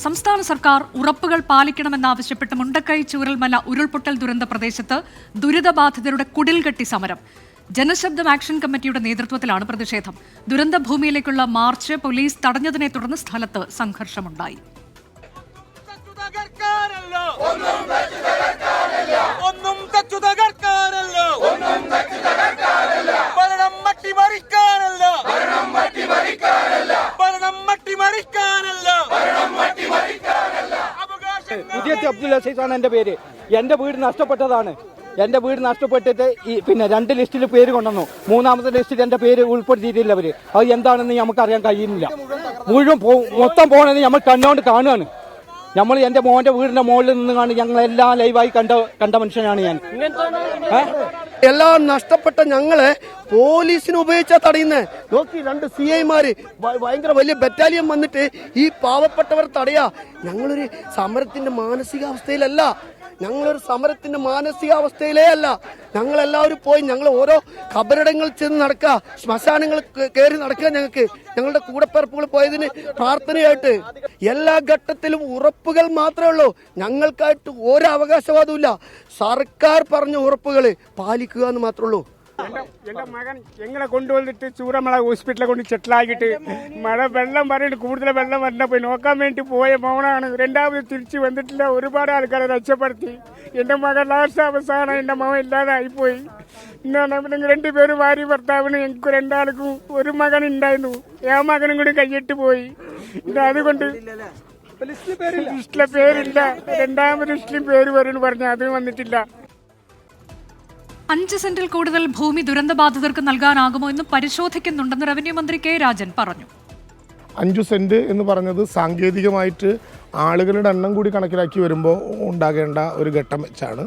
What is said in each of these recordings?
സംസ്ഥാന സർക്കാർ ഉറപ്പുകൾ പാലിക്കണമെന്നാവശ്യപ്പെട്ട് മുണ്ടക്കൈ ചൂരൽമല ഉരുൾപൊട്ടൽ ദുരന്ത പ്രദേശത്ത് ദുരിതബാധിതരുടെ കുടിൽകെട്ടി സമരം. ജനശബ്ദം ആക്ഷൻ കമ്മിറ്റിയുടെ നേതൃത്വത്തിലാണ് പ്രതിഷേധം. ദുരന്ത ഭൂമിയിലേക്കുള്ള മാർച്ച് പോലീസ് തടഞ്ഞതിനെ തുടർന്ന് സ്ഥലത്ത് സംഘർഷമുണ്ടായി. അബ്ദുൽ അസീസാണ് എൻ്റെ പേര്. എൻ്റെ വീട് നഷ്ടപ്പെട്ടതാണ്. എൻ്റെ വീട് നഷ്ടപ്പെട്ടിട്ട് പിന്നെ 2 ലിസ്റ്റിൽ പേര് കൊണ്ടുവന്നു. 3ാമത്തെ ലിസ്റ്റിൽ എൻ്റെ പേര് ഉൾപ്പെടുത്തിയിട്ടില്ല. അവർ അത് എന്താണെന്ന് നമുക്കറിയാൻ കഴിയുന്നില്ല. മുഴുവൻ മൊത്തം പോകണമെന്ന് നമ്മൾ കണ്ണുകൊണ്ട് കാണുകയാണ്. നമ്മൾ എൻ്റെ മോൻ്റെ വീടിൻ്റെ മുകളിൽ നിന്ന് കാണി ഞങ്ങളെല്ലാം ലൈവായി കണ്ട മനുഷ്യനാണ് ഞാൻ. എല്ലാം നഷ്ടപ്പെട്ട ഞങ്ങളെ പോലീസിന് ഉപയോഗിച്ചാ തടയുന്നത്. നോക്കി 2 CIമാര് ഭയങ്കര വലിയ ബറ്റാലിയൻ വന്നിട്ട് ഈ പാവപ്പെട്ടവർ തടയാ. ഞങ്ങളൊരു സമരത്തിന്റെ മാനസികാവസ്ഥയിലല്ല, മാനസികാവസ്ഥയിലേ അല്ല. ഞങ്ങളെല്ലാവരും പോയി ഞങ്ങൾ ഓരോ ഖബറിടങ്ങളിൽ ചെന്ന് നടക്കുക, ശ്മശാനങ്ങൾ കയറി നടക്കുക. ഞങ്ങളുടെ കൂടപ്പിറപ്പുകൾ പോയതിന് പ്രാർത്ഥനയായിട്ട് എല്ലാ ഘട്ടത്തിലും ഉറപ്പുകൾ മാത്രമേ ഉള്ളൂ. ഞങ്ങൾക്കായിട്ട് ഒരു അവകാശവാദവും ഇല്ല. സർക്കാർ പറഞ്ഞ ഉറപ്പുകൾ പാലിക്കുക എന്ന് മാത്രമേ ഉള്ളൂ. എൻ്റെ മകൻ ഞങ്ങളെ കൊണ്ടുവന്നിട്ട് ചൂരമല ഹോസ്പിറ്റലിൽ കൊണ്ട് സെറ്റിലാക്കിയിട്ട് വെള്ളം പറഞ്ഞിട്ട് കൂടുതൽ വെള്ളം വന്നപ്പോൾ നോക്കാൻ വേണ്ടി പോയ മോനാണ്. 2ാമത് തിരിച്ചു വന്നിട്ടില്ല. ഒരുപാട് ആൾക്കാരെ രക്ഷപ്പെടുത്തി. എൻ്റെ മകൻ ലാസ്റ്റ് അവസാനം എൻ്റെ മകൻ ഇല്ലാതായിപ്പോയി. 2 പേരും ഭാര്യ ഭർത്താവിന് ഞങ്ങൾക്ക് 2ആൾക്കും ഒരു മകൻ ഉണ്ടായിരുന്നു. ആ മകനും കൂടി കൈയിട്ട് പോയി. അതുകൊണ്ട് ലിസ്റ്റിലെ പേരില്ല. 2ാമത് ലിസ്റ്റിലും പേര് വരുമെന്ന് പറഞ്ഞു, അതിന് വന്നിട്ടില്ല. 5 സെന്റിൽ കൂടുതൽ ഭൂമി ദുരന്തബാധിതർക്ക് നൽകാനാകുമോ എന്ന് പരിശോധിക്കുന്നുണ്ടെന്ന് റവന്യൂ മന്ത്രി കെ രാജൻ പറഞ്ഞു. 5 സെന്റ് എന്ന് പറഞ്ഞത് സാങ്കേതികമായിട്ട് ആളുകളുടെ എണ്ണം കൂടി കണക്കിലാക്കി വരുമ്പോൾ ഉണ്ടാകേണ്ട ഒരു ഘട്ടം വെച്ചാണ്.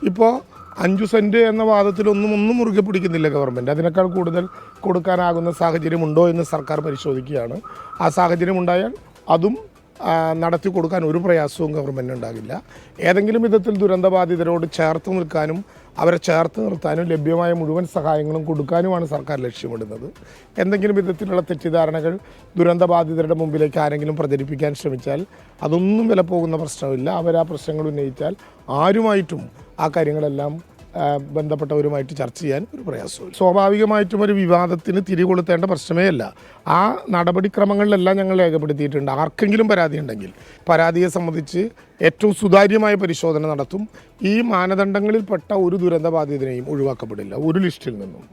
ഇപ്പോൾ 5 സെന്റ് എന്ന വാദത്തിലൊന്നും മുറുകെ പിടിക്കുന്നില്ല ഗവൺമെൻറ്. അതിനേക്കാൾ കൂടുതൽ കൊടുക്കാനാകുന്ന സാഹചര്യമുണ്ടോ എന്ന് സർക്കാർ പരിശോധിക്കുകയാണ്. ആ സാഹചര്യം ഉണ്ടായാൽ അതും നടത്തി കൊടുക്കാൻ ഒരു പ്രയാസവും ഗവൺമെൻറ് ഉണ്ടാകില്ല. ഏതെങ്കിലും വിധത്തിൽ ദുരന്തബാധിതരോട് ചേർത്ത് നിൽക്കാനും അവരെ ചേർത്ത് നിർത്താനും ലഭ്യമായ മുഴുവൻ സഹായങ്ങളും കൊടുക്കാനുമാണ് സർക്കാർ ലക്ഷ്യമിടുന്നത്. എന്തെങ്കിലും വിധത്തിലുള്ള തെറ്റിദ്ധാരണകൾ ദുരന്തബാധിതരുടെ മുമ്പിലേക്ക് ആരെങ്കിലും പ്രചരിപ്പിക്കാൻ ശ്രമിച്ചാൽ അതൊന്നും വില പോകുന്ന പ്രശ്നമില്ല. അവർ ആ പ്രശ്നങ്ങൾ ഉന്നയിച്ചാൽ ആരുമായിട്ടും ആ കാര്യങ്ങളെല്ലാം ബന്ധപ്പെട്ടവരുമായിട്ട് ചർച്ച ചെയ്യാൻ ഒരു പ്രയാസവും. സ്വാഭാവികമായിട്ടും ഒരു വിവാദത്തിന് തിരികൊളുത്തേണ്ട പ്രശ്നമേ അല്ല. ആ നടപടിക്രമങ്ങളിലെല്ലാം ഞങ്ങൾ രേഖപ്പെടുത്തിയിട്ടുണ്ട്. ആർക്കെങ്കിലും പരാതി ഉണ്ടെങ്കിൽ പരാതിയെ സംബന്ധിച്ച് ഏറ്റവും സുതാര്യമായ പരിശോധന നടത്തും. ഈ മാനദണ്ഡങ്ങളിൽപ്പെട്ട ഒരു ദുരന്തബാധിതനെയും ഒഴിവാക്കപ്പെടില്ല ഒരു ലിസ്റ്റിൽ നിന്നും.